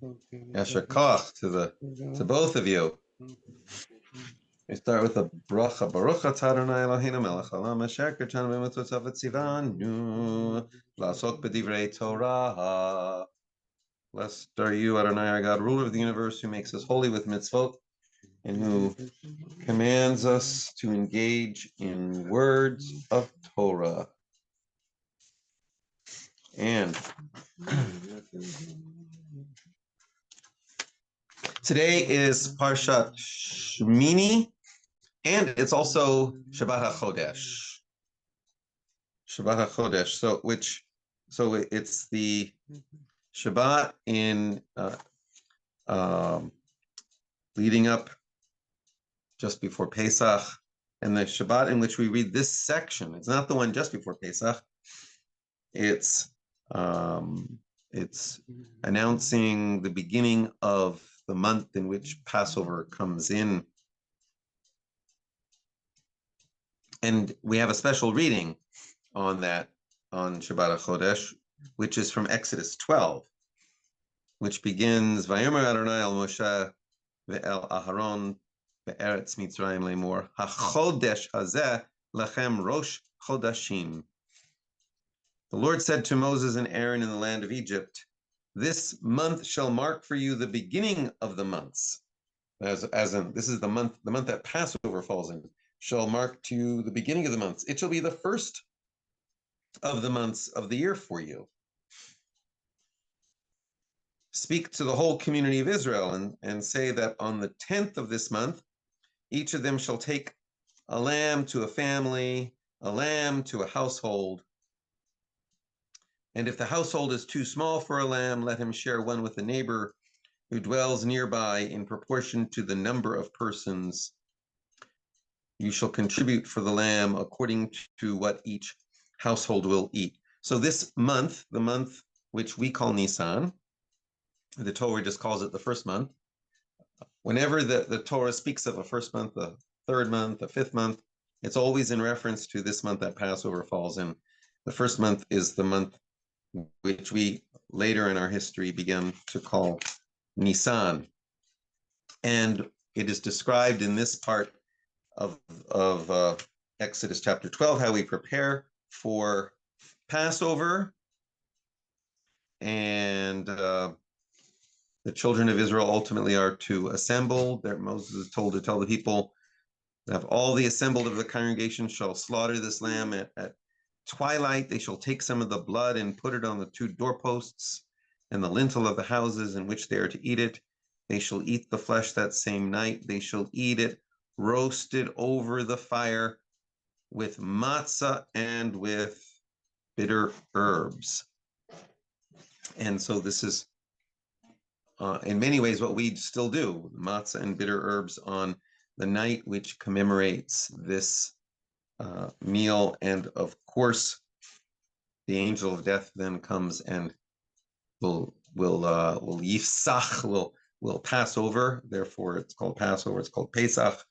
Yasher koach to both of you. We start with the bracha. Baruch atah Adonai Eloheinu melech haolam asher kirchanu b'mitzvotav v'tzivanu la'asok b'divrei Torah. Blessed are you, Adonai, our God, ruler of the universe, who makes us holy with mitzvot and who commands us to engage in words of Torah. And today is Parshat Shemini, and it's also Shabbat HaChodesh. Shabbat HaChodesh. So it's the Shabbat in leading up just before Pesach, and the Shabbat in which we read this section. It's not the one just before Pesach. It's announcing the beginning of the month in which Passover comes in. And we have a special reading on that, on Shabbat HaChodesh, which is from Exodus 12, which begins, Vayomer Adonai el Moshe ve'el Aharon be'eretz Mitzrayim lemor, HaChodesh hazeh lechem rosh chodashim. The Lord said to Moses and Aaron in the land of Egypt, this month shall mark for you the beginning of the months. As in, this is the month that Passover falls in, shall mark to you the beginning of the months. It shall be the first of the months of the year for you. Speak to the whole community of Israel and say that on the 10th of this month, each of them shall take a lamb to a family, a lamb to a household. And if the household is too small for a lamb, let him share one with a neighbor who dwells nearby in proportion to the number of persons. You shall contribute for the lamb according to what each household will eat. So this month, the month which we call Nisan, the Torah just calls it the first month. Whenever the Torah speaks of a first month, the third month, the fifth month, it's always in reference to this month that Passover falls in. The first month is the month which we later in our history began to call Nisan. And it is described in this part of Exodus chapter 12, how we prepare for Passover. And the children of Israel ultimately are to assemble. Moses is told to tell the people, have all the assembled of the congregation shall slaughter this lamb at twilight. They shall take some of the blood and put it on the two doorposts and the lintel of the houses in which they are to eat it. They shall eat the flesh that same night. They shall eat it roasted over the fire with matzah and with bitter herbs. And so this is in many ways what we still do, matzah and bitter herbs on the night which commemorates this meal. And of course, the angel of death then comes and will yifsach, will pass over. Therefore, it's called Passover. It's called Pesach.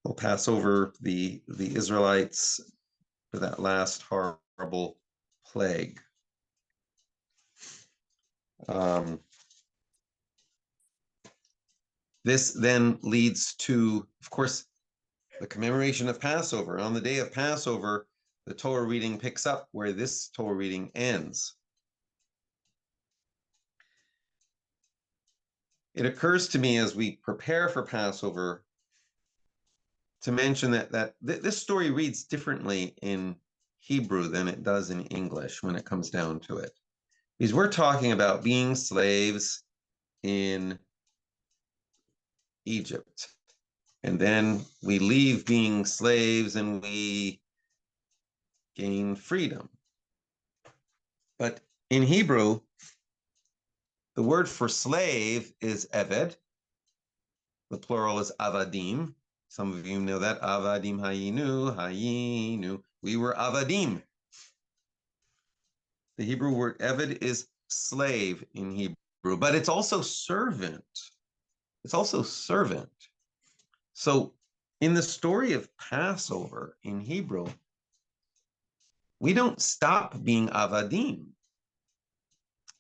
Will pass over the Israelites for that last horrible plague. This then leads to, of course, the commemoration of Passover. On the day of Passover, the Torah reading picks up where this Torah reading ends. It occurs to me as we prepare for Passover to mention that this story reads differently in Hebrew than it does in English when it comes down to it. Because we're talking about being slaves in Egypt. And then we leave being slaves and we gain freedom. But in Hebrew, the word for slave is eved. The plural is avadim. Some of you know that. Avadim hayinu. We were avadim. The Hebrew word eved is slave in Hebrew, but it's also servant. It's also servant. So in the story of Passover in Hebrew, we don't stop being avadim.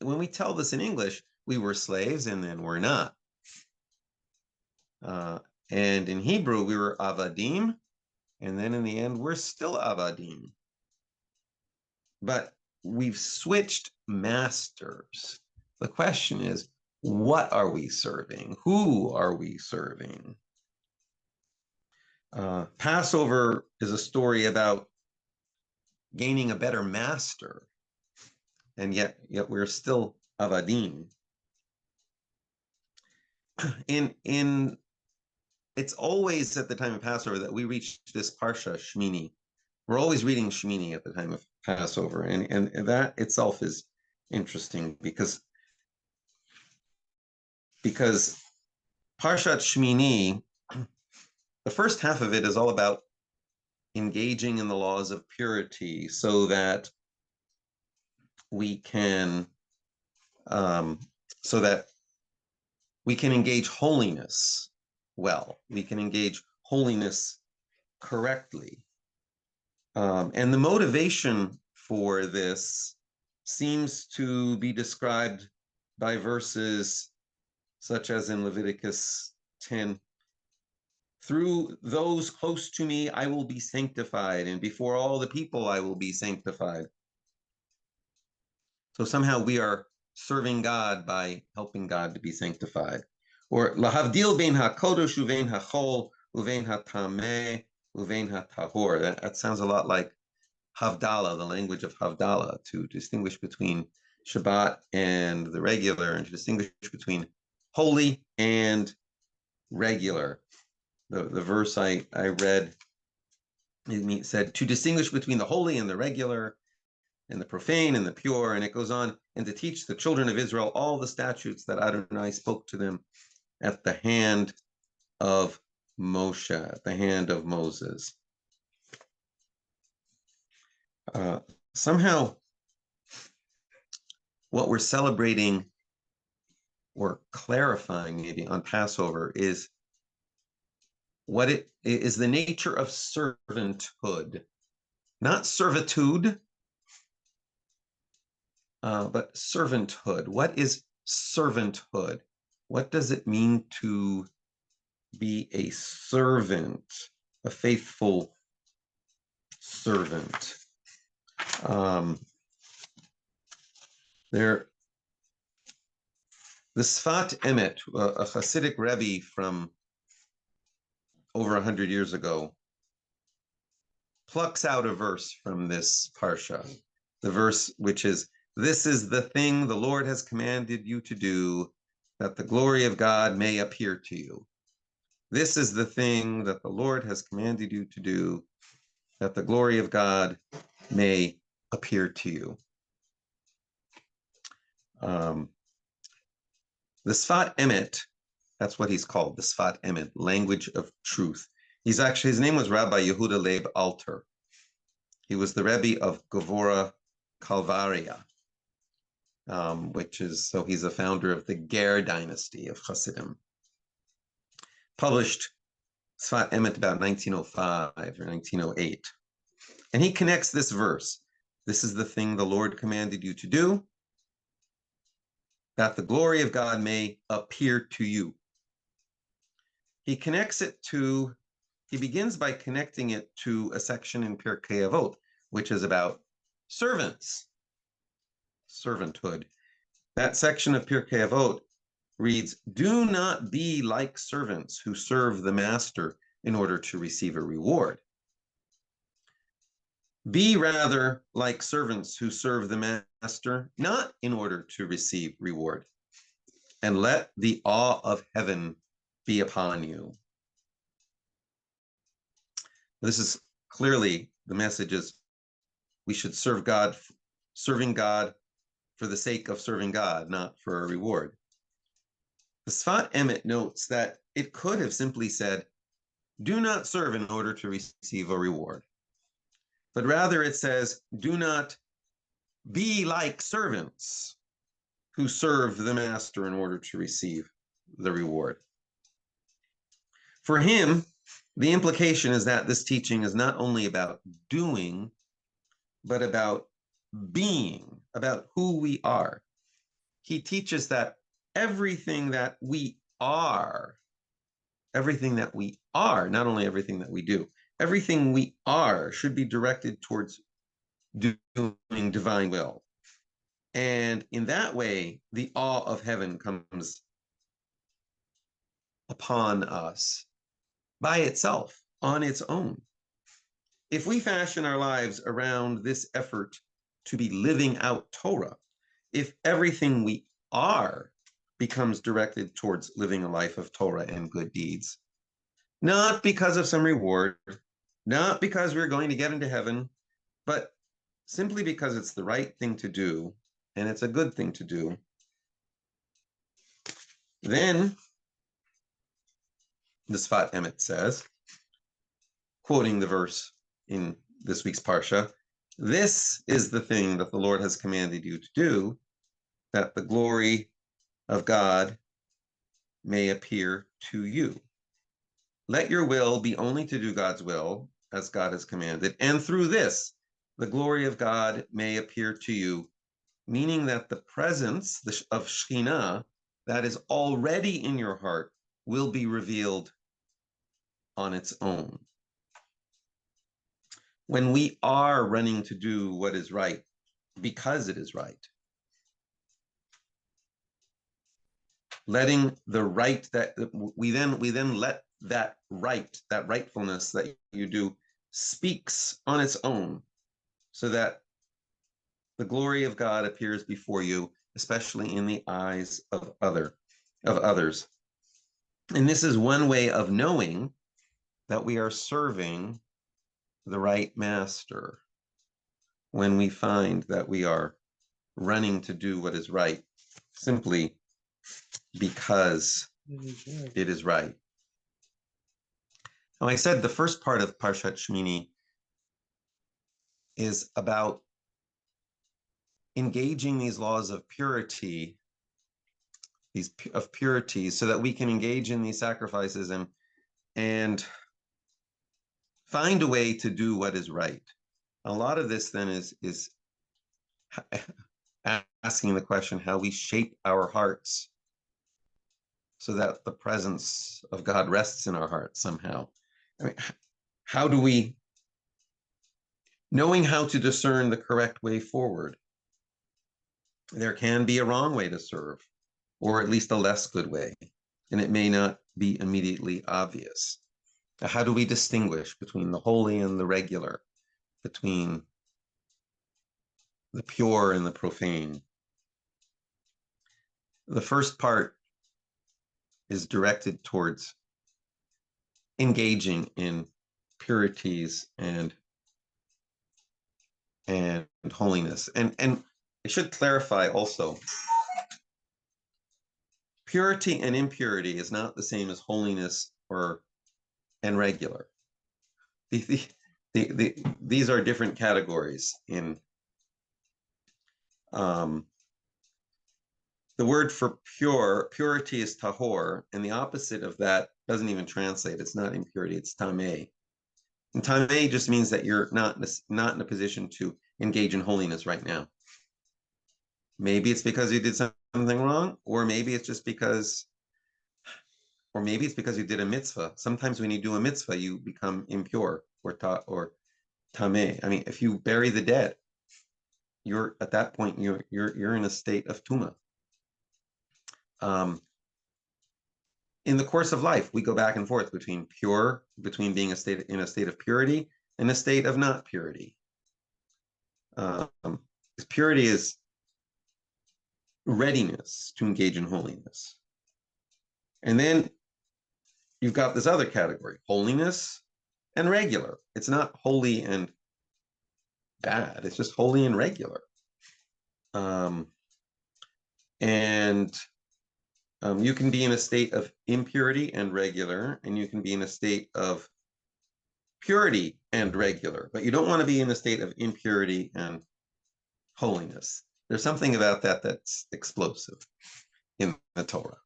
When we tell this in English, we were slaves and then we're not. And in Hebrew, we were avadim, and then in the end, we're still avadim. But we've switched masters. The question is, what are we serving? Who are we serving? Passover is a story about gaining a better master, and yet we're still avadim. It's always at the time of Passover that we reach this Parsha Shemini. We're always reading Shemini at the time of Passover, and that itself is interesting because Parshat Shemini, the first half of it is all about engaging in the laws of purity so that we can engage holiness well. We can engage holiness correctly. And the motivation for this seems to be described by verses such as in Leviticus 10. Through those close to me, I will be sanctified, and before all the people, I will be sanctified. So somehow we are serving God by helping God to be sanctified. Or lahavdil bein hakodesh uvein hachol uvein hatameh uvein hatahor. That sounds a lot like Havdalah, the language of Havdalah, to distinguish between Shabbat and the regular, and to distinguish between holy and regular. The verse I read, it said, to distinguish between the holy and the regular, and the profane and the pure, and it goes on, and to teach the children of Israel all the statutes that Adonai spoke to them at the hand of Moshe, at the hand of Moses. Somehow, what we're celebrating or clarifying maybe on Passover is what it is, the nature of servanthood, not servitude, but servanthood. What is servanthood? What does it mean to be a servant, a faithful servant? The Sfat Emet, a Hasidic Rebbe from over 100 years ago, plucks out a verse from this Parsha, the verse which is, this is the thing the Lord has commanded you to do, that the glory of God may appear to you. This is the thing that the Lord has commanded you to do, that the glory of God may appear to you. The Sfat Emet, that's what he's called, the Sfat Emet, language of truth. His name was Rabbi Yehuda Leib Alter. He was the Rebbe of Gevora Kalvaria, so he's a founder of the Ger dynasty of Hasidim. Published Sfat Emet about 1905 or 1908. And he connects this verse. This is the thing the Lord commanded you to do, that the glory of God may appear to you. He begins by connecting it to a section in Pirkei Avot, which is about servants, servanthood. That section of Pirkei Avot reads, do not be like servants who serve the master in order to receive a reward. Be rather like servants who serve the master, not in order to receive reward. And let the awe of heaven be upon you. This is clearly the message is we should serve God, serving God for the sake of serving God, not for a reward. The Sfat Emet notes that it could have simply said, do not serve in order to receive a reward. But rather it says, do not be like servants who serve the master in order to receive the reward. For him, the implication is that this teaching is not only about doing, but about being, about who we are. He teaches that everything that we are, not only everything that we do, everything we are should be directed towards doing divine will. And in that way, the awe of heaven comes upon us by itself, on its own. If we fashion our lives around this effort to be living out Torah, if everything we are becomes directed towards living a life of Torah and good deeds, not because of some reward, not because we're going to get into heaven, but simply because it's the right thing to do, and it's a good thing to do, then the Sfat Emet says, quoting the verse in this week's Parsha, this is the thing that the Lord has commanded you to do, that the glory of God may appear to you. Let your will be only to do God's will, as God has commanded, and through this, the glory of God may appear to you, meaning that the presence of Shekhinah that is already in your heart will be revealed on its own. When we are running to do what is right because it is right, letting the right that we then let that right, that rightfulness that you do speaks on its own, so that the glory of God appears before you, especially in the eyes of others. And this is one way of knowing that we are serving the right master, when we find that we are running to do what is right simply because it is right. Now, I said the first part of Parshat Shemini is about engaging these laws of purity, so that we can engage in these sacrifices and find a way to do what is right. A lot of this then is asking the question how we shape our hearts so that the presence of God rests in our hearts somehow. I mean, how do we, knowing how to discern the correct way forward, there can be a wrong way to serve, or at least a less good way, and it may not be immediately obvious. How do we distinguish between the holy and the regular, between the pure and the profane? The first part is directed towards engaging in purities and holiness. And I should clarify also, purity and impurity is not the same as holiness and regular. These are different categories. In the word for purity is tahor, and the opposite of that doesn't even translate. It's not impurity, it's tameh. And tameh just means that you're not in a position to engage in holiness right now. Maybe it's because you did something wrong, or maybe it's just because, or maybe it's because you did a mitzvah. Sometimes when you do a mitzvah, you become impure or tameh. I mean, if you bury the dead, you're at that point you're in a state of tuma. In the course of life, we go back and forth between being in a state of purity and a state of not purity. Purity is readiness to engage in holiness. And then you've got this other category, holiness and regular. It's not holy and bad, it's just holy and regular. You can be in a state of impurity and regular, and you can be in a state of purity and regular, but you don't want to be in a state of impurity and holiness. There's something about that that's explosive in the Torah.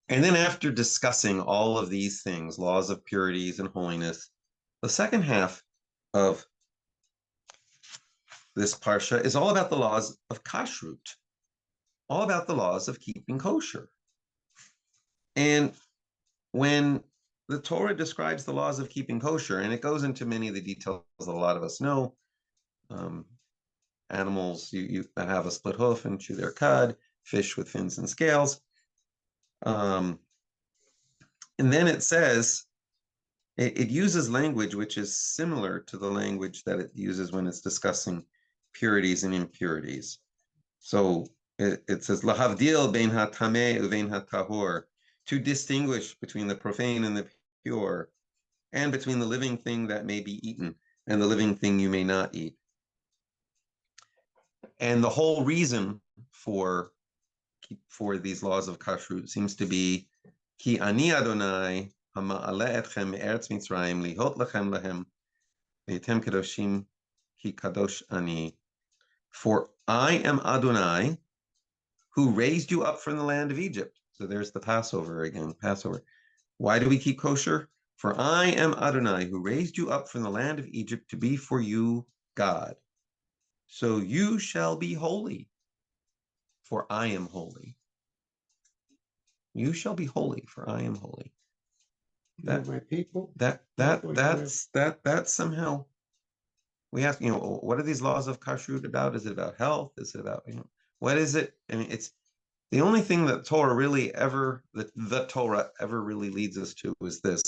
And then after discussing all of these things, laws of purities and holiness, the second half of this parsha is all about the laws of kashrut, all about the laws of keeping kosher. And when the Torah describes the laws of keeping kosher, and it goes into many of the details that a lot of us know, animals that have a split hoof and chew their cud, fish with fins and scales. And then it says, it uses language which is similar to the language that it uses when it's discussing purities and impurities. So it says, Lahavdil bein hatameh uvein hatahor, to distinguish between the profane and the pure, and between the living thing that may be eaten and the living thing you may not eat. And the whole reason for these laws of kashrut seems to be, Ki ani Adonai hama'aleh etchem me'eretz Mitzrayim lihot lachem lahem ve'etem kadoshim ki kadosh ani. For I am Adonai, who raised you up from the land of Egypt. So there's the Passover again, Passover. Why do we keep kosher? For I am Adonai, who raised you up from the land of Egypt to be for you God. So you shall be holy, for I am holy. You shall be holy, for I am holy. That my people. That's somehow, we ask, what are these laws of kashrut about? Is it about health? Is it about, what is it? I mean, it's the only thing that Torah really ever, the Torah ever really leads us to is this.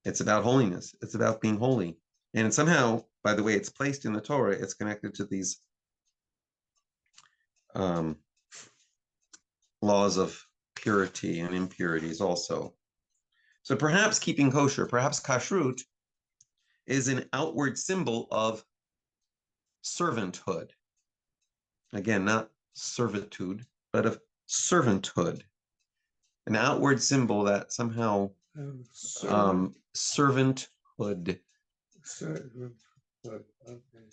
It's about holiness. It's about being holy. And somehow, by the way it's placed in the Torah, it's connected to these laws of purity and impurities also. So perhaps keeping kosher, perhaps kashrut, is an outward symbol of servanthood. Again, not servitude, but of servanthood. An outward symbol that somehow servanthood. Servanthood. Okay.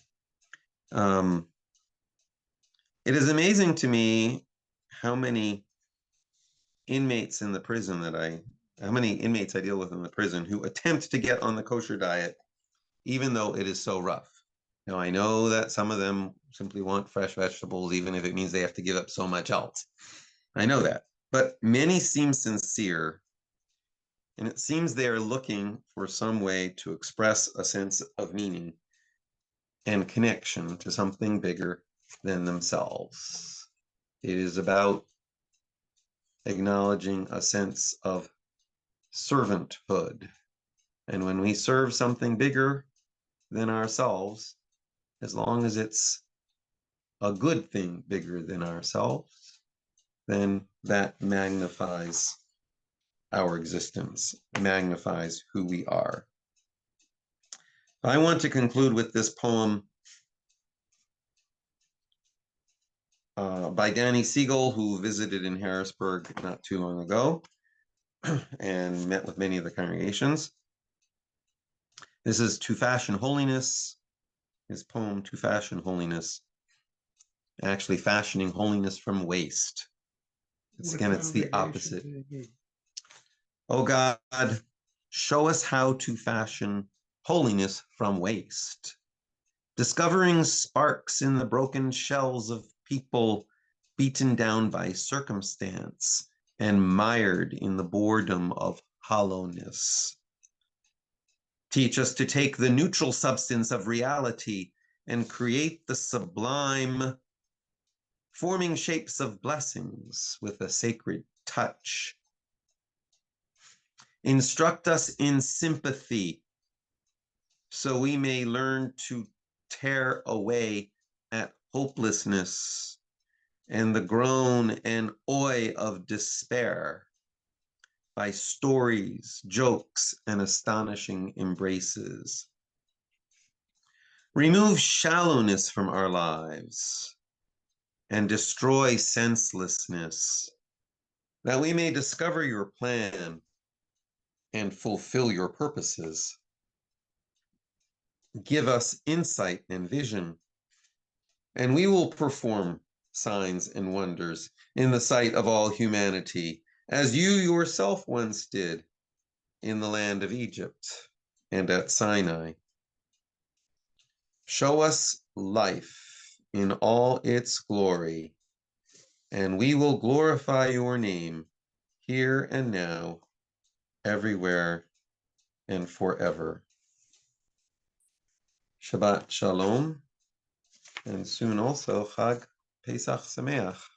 It is amazing to me how many inmates in the prison how many inmates I deal with in the prison who attempt to get on the kosher diet, even though it is so rough. Now, I know that some of them simply want fresh vegetables, even if it means they have to give up so much else. I know that. But many seem sincere, and it seems they are looking for some way to express a sense of meaning and connection to something bigger than themselves. It is about acknowledging a sense of servanthood. And when we serve something bigger than ourselves, as long as it's a good thing bigger than ourselves, then that magnifies our existence, magnifies who we are. I want to conclude with this poem by Danny Siegel, who visited in Harrisburg not too long ago and met with many of the congregations. This is To Fashion Holiness, his poem To Fashion Holiness, actually fashioning holiness from waste. It's the opposite. Oh God, show us how to fashion holiness from waste, discovering sparks in the broken shells of people beaten down by circumstance and mired in the boredom of hollowness. Teach us to take the neutral substance of reality and create the sublime, forming shapes of blessings with a sacred touch. Instruct us in sympathy so we may learn to tear away at hopelessness and the groan and oi of despair by stories, jokes, and astonishing embraces. Remove shallowness from our lives and destroy senselessness, that we may discover your plan and fulfill your purposes. Give us insight and vision, and we will perform signs and wonders in the sight of all humanity, as you yourself once did in the land of Egypt and at Sinai. Show us life in all its glory, and we will glorify your name here and now, everywhere and forever. Shabbat Shalom, and soon also Chag Pesach Sameach.